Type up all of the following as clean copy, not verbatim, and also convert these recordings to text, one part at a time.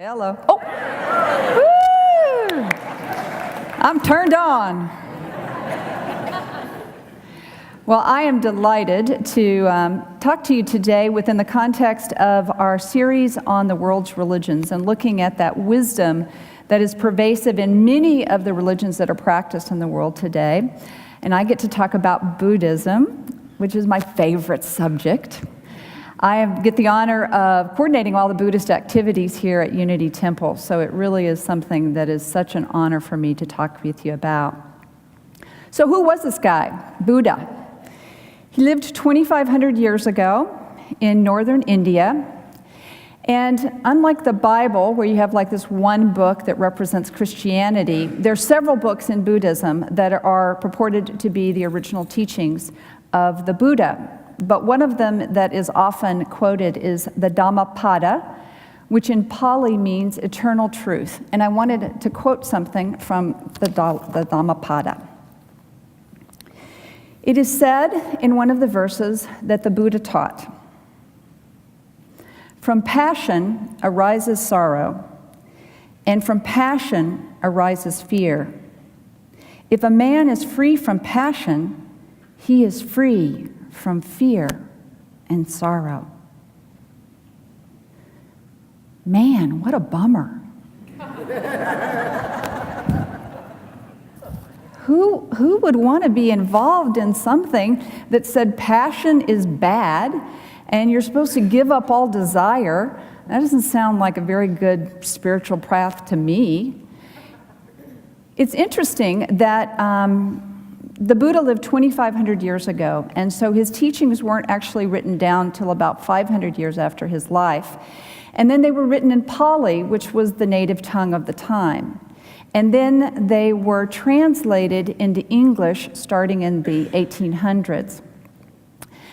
Hello. Oh! Woo! I'm turned on. Well, I am delighted to talk to you today within the context of our series on the world's religions and looking at that wisdom that is pervasive in many of the religions that are practiced in the world today. And I get to talk about Buddhism, which is my favorite subject. I get the honor of coordinating all the Buddhist activities here at Unity Temple, so it really is something that is such an honor for me to talk with you about. So who was this guy, Buddha? He lived 2,500 years ago in northern India, and unlike the Bible, where you have like this one book that represents Christianity, there are several books in Buddhism that are purported to be the original teachings of the Buddha. But one of them that is often quoted is the Dhammapada, which in Pali means eternal truth. And I wanted to quote something from the Dhammapada. It is said in one of the verses that the Buddha taught, "From passion arises sorrow, and from passion arises fear. If a man is free from passion, he is free from fear and sorrow." Man, what a bummer. Who would want to be involved in something that said passion is bad and you're supposed to give up all desire? That doesn't sound like a very good spiritual path to me. It's interesting that the Buddha lived 2,500 years ago, and so his teachings weren't actually written down till about 500 years after his life. And then they were written in Pali, which was the native tongue of the time. And then they were translated into English starting in the 1800s.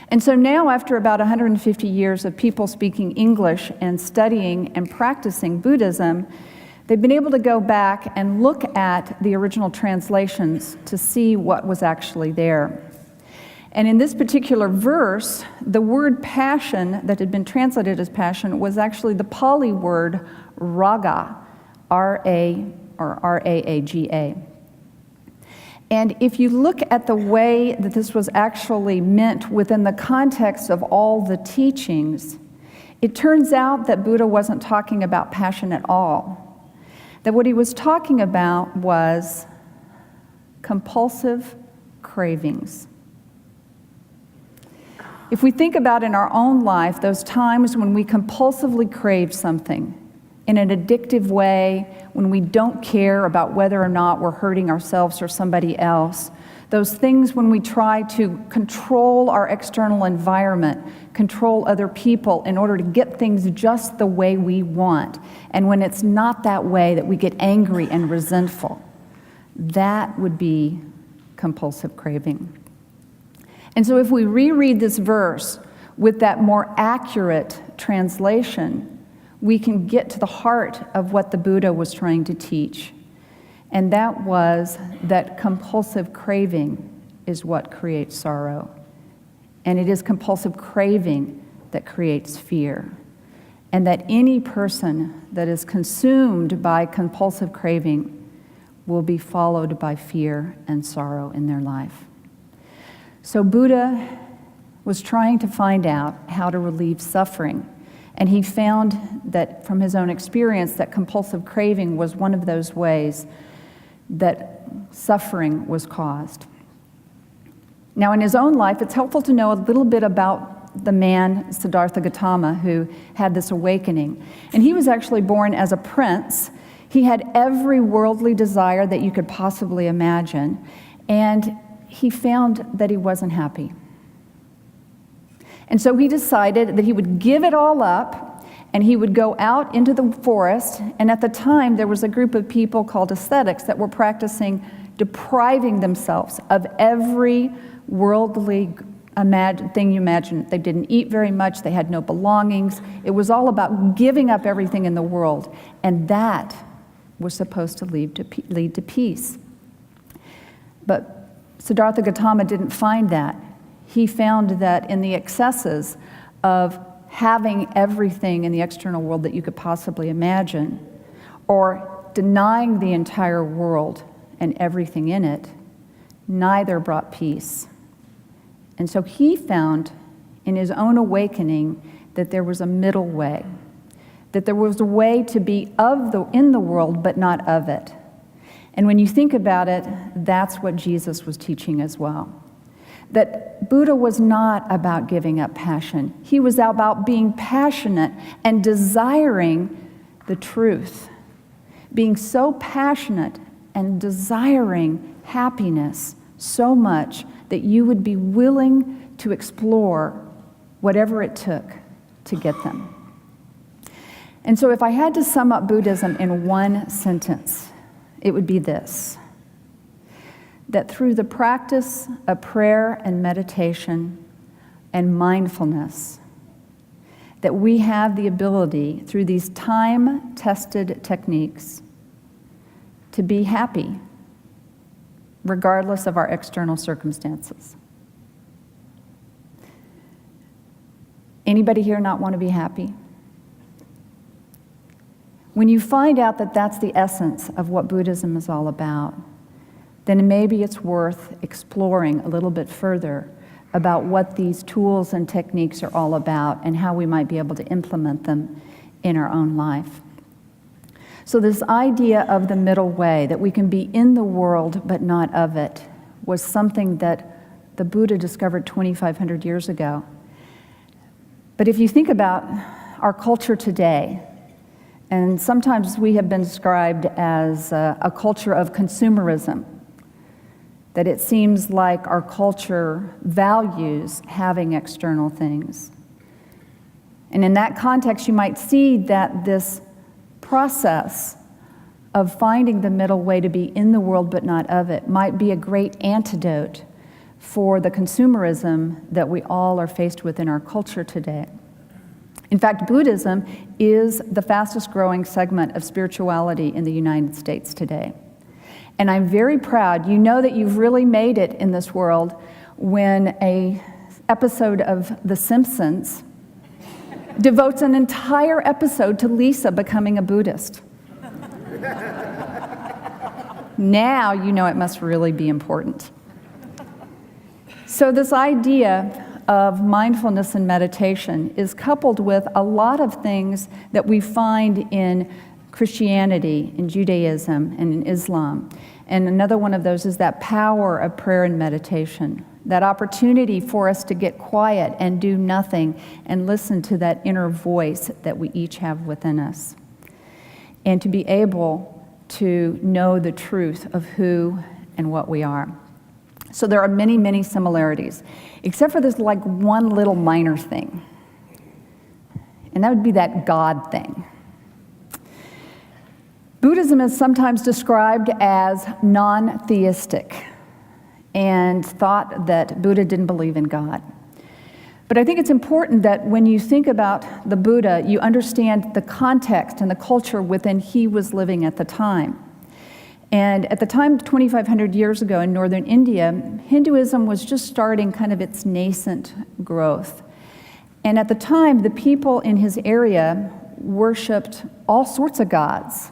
And so now, after about 150 years of people speaking English and studying and practicing Buddhism, they've been able to go back and look at the original translations to see what was actually there. And in this particular verse, the word passion that had been translated as passion was actually the Pali word raga, R-A-A-G-A. And if you look at the way that this was actually meant within the context of all the teachings, it turns out that Buddha wasn't talking about passion at all. That what he was talking about was compulsive cravings. If we think about in our own life those times when we compulsively crave something in an addictive way, when we don't care about whether or not we're hurting ourselves or somebody else, those things when we try to control our external environment, control other people in order to get things just the way we want, and when it's not that way that we get angry and resentful, that would be compulsive craving. And so if we reread this verse with that more accurate translation, we can get to the heart of what the Buddha was trying to teach. And that was that compulsive craving is what creates sorrow. And it is compulsive craving that creates fear. And that any person that is consumed by compulsive craving will be followed by fear and sorrow in their life. So Buddha was trying to find out how to relieve suffering. And he found that from his own experience that compulsive craving was one of those ways that suffering was caused. Now, in his own life, it's helpful to know a little bit about the man, Siddhartha Gautama, who had this awakening. And he was actually born as a prince. He had every worldly desire that you could possibly imagine, and he found that he wasn't happy. And so he decided that he would give it all up, and he would go out into the forest, and at the time there was a group of people called ascetics that were practicing depriving themselves of every worldly thing you imagine. They didn't eat very much, they had no belongings. It was all about giving up everything in the world, and that was supposed to lead to peace. But Siddhartha Gautama didn't find that. He found that in the excesses of having everything in the external world that you could possibly imagine, or denying the entire world and everything in it, neither brought peace. And so he found in his own awakening that there was a middle way, that there was a way to be in the world but not of it. And when you think about it, that's what Jesus was teaching as well. That Buddha was not about giving up passion. He was about being passionate and desiring the truth. Being so passionate and desiring happiness so much that you would be willing to explore whatever it took to get them. And so if I had to sum up Buddhism in one sentence, it would be this: that through the practice of prayer and meditation and mindfulness, that we have the ability, through these time-tested techniques, to be happy, regardless of our external circumstances. Anybody here not want to be happy? When you find out that that's the essence of what Buddhism is all about, then maybe it's worth exploring a little bit further about what these tools and techniques are all about and how we might be able to implement them in our own life. So this idea of the middle way, that we can be in the world but not of it, was something that the Buddha discovered 2,500 years ago. But if you think about our culture today, and sometimes we have been described as a culture of consumerism, that it seems like our culture values having external things. And in that context, you might see that this process of finding the middle way to be in the world but not of it might be a great antidote for the consumerism that we all are faced with in our culture today. In fact, Buddhism is the fastest growing segment of spirituality in the United States today. And I'm very proud. You know that you've really made it in this world when an episode of The Simpsons devotes an entire episode to Lisa becoming a Buddhist. Now you know it must really be important. So this idea of mindfulness and meditation is coupled with a lot of things that we find in Christianity, in Judaism, and in Islam. And another one of those is that power of prayer and meditation, that opportunity for us to get quiet and do nothing and listen to that inner voice that we each have within us, and to be able to know the truth of who and what we are. So there are many, many similarities, except for this like one little minor thing, and that would be that God thing. Buddhism is sometimes described as non-theistic and thought that Buddha didn't believe in God. But I think it's important that when you think about the Buddha, you understand the context and the culture within he was living at the time. And at the time, 2,500 years ago in northern India, Hinduism was just starting kind of its nascent growth. And at the time, the people in his area worshipped all sorts of gods.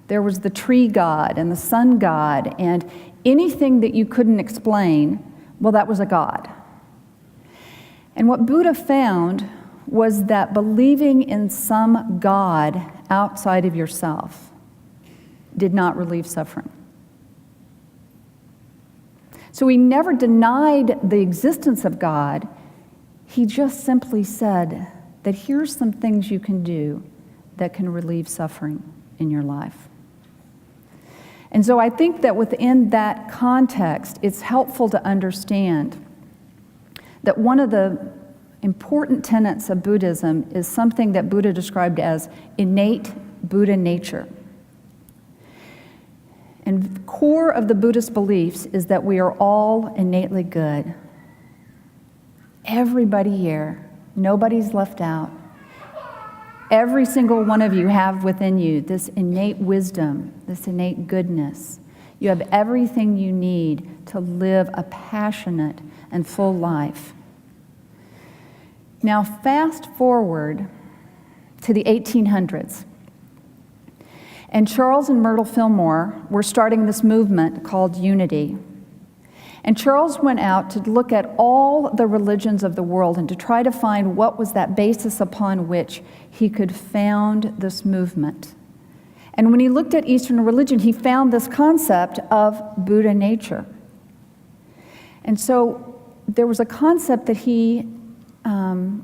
There was the tree god and the sun god, and anything that you couldn't explain, well, that was a god. And what Buddha found was that believing in some god outside of yourself did not relieve suffering. So he never denied the existence of God. He just simply said that here's some things you can do that can relieve suffering in your life. And so I think that within that context, it's helpful to understand that one of the important tenets of Buddhism is something that Buddha described as innate Buddha nature. And the core of the Buddhist beliefs is that we are all innately good. Everybody here, nobody's left out. Every single one of you have within you this innate wisdom, this innate goodness. You have everything you need to live a passionate and full life. Now, fast forward to the 1800s, and Charles and Myrtle Fillmore were starting this movement called Unity. And Charles went out to look at all the religions of the world and to try to find what was that basis upon which he could found this movement. And when he looked at Eastern religion, he found this concept of Buddha nature. And so there was a concept that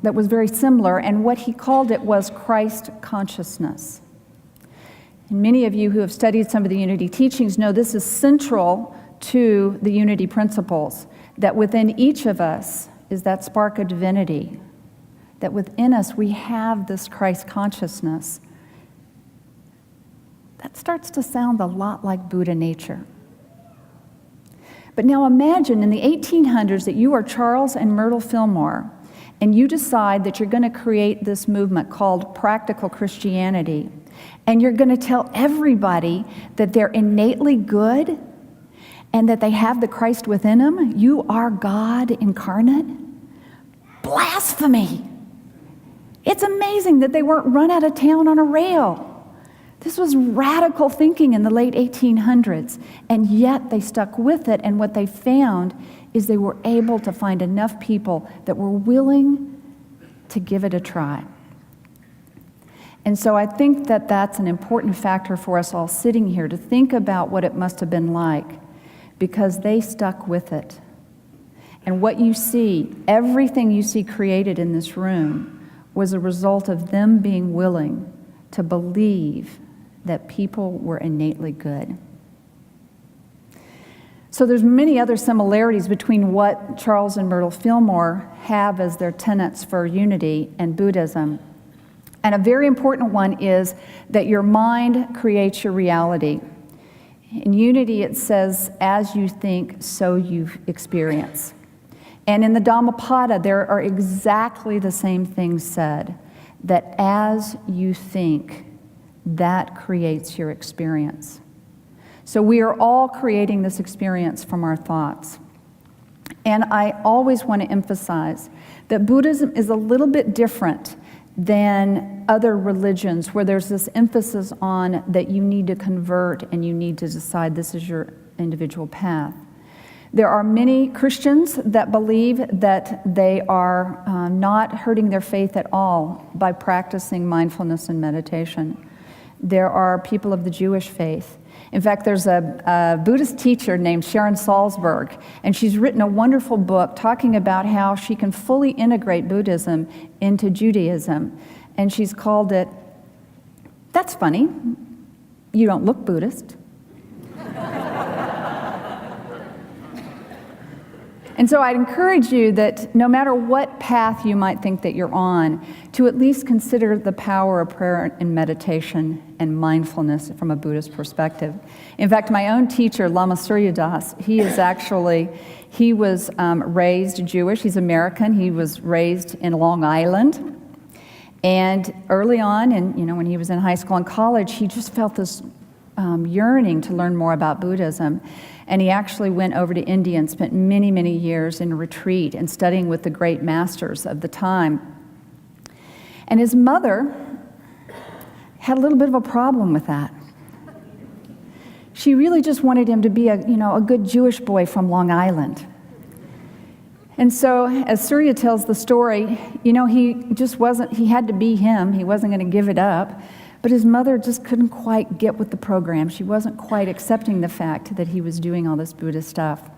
that was very similar, and what he called it was Christ consciousness. And many of you who have studied some of the Unity teachings know this is central to the Unity principles, that within each of us is that spark of divinity, that within us we have this Christ consciousness. That starts to sound a lot like Buddha nature. But now imagine in the 1800s that you are Charles and Myrtle Fillmore, and you decide that you're going to create this movement called Practical Christianity, and you're going to tell everybody that they're innately good and that they have the Christ within them. You are God incarnate. Blasphemy! It's amazing that they weren't run out of town on a rail. This was radical thinking in the late 1800s, and yet they stuck with it, and what they found is they were able to find enough people that were willing to give it a try. And so I think that that's an important factor for us all sitting here, to think about what it must have been like, because they stuck with it. And what you see, everything you see created in this room, was a result of them being willing to believe that people were innately good. So there's many other similarities between what Charles and Myrtle Fillmore have as their tenets for unity and Buddhism. And a very important one is that your mind creates your reality. In Unity, it says, as you think, so you experience. And in the Dhammapada, there are exactly the same things said, that as you think, that creates your experience. So we are all creating this experience from our thoughts. And I always want to emphasize that Buddhism is a little bit different than other religions, where there's this emphasis on that you need to convert and you need to decide this is your individual path. There are many Christians that believe that they are not hurting their faith at all by practicing mindfulness and meditation. There are people of the Jewish faith. In fact, there's a Buddhist teacher named Sharon Salzberg, and she's written a wonderful book talking about how she can fully integrate Buddhism into Judaism. And she's called it, "That's Funny, You Don't Look Buddhist." And so I'd encourage you that no matter what path you might think that you're on, to at least consider the power of prayer and meditation and mindfulness from a Buddhist perspective. In fact, my own teacher, Lama Surya Das, he was raised Jewish. He's American. He was raised in Long Island. And early on, and when he was in high school and college, he just felt this yearning to learn more about Buddhism. And he actually went over to India and spent many, many years in a retreat and studying with the great masters of the time. And his mother had a little bit of a problem with that. She really just wanted him to be a good Jewish boy from Long Island. And so, as Surya tells the story, he had to be him. He wasn't going to give it up. But his mother just couldn't quite get with the program. She wasn't quite accepting the fact that he was doing all this Buddhist stuff.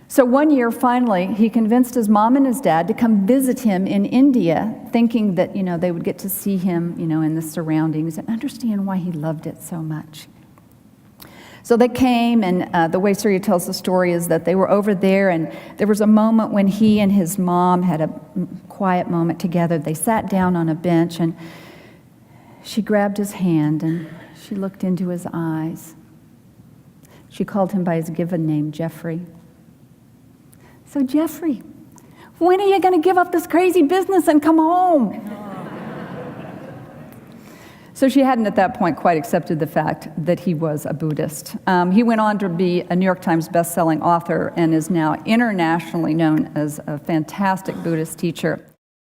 So one year, finally, he convinced his mom and his dad to come visit him in India, thinking that, they would get to see him, in the surroundings and understand why he loved it so much. So they came, and the way Surya tells the story is that they were over there, and there was a moment when he and his mom had a quiet moment together. They sat down on a bench, and she grabbed his hand and she looked into his eyes. She called him by his given name, Jeffrey. "So Jeffrey, when are you going to give up this crazy business and come home?" So she hadn't at that point quite accepted the fact that he was a Buddhist. He went on to be a New York Times best-selling author and is now internationally known as a fantastic Buddhist teacher.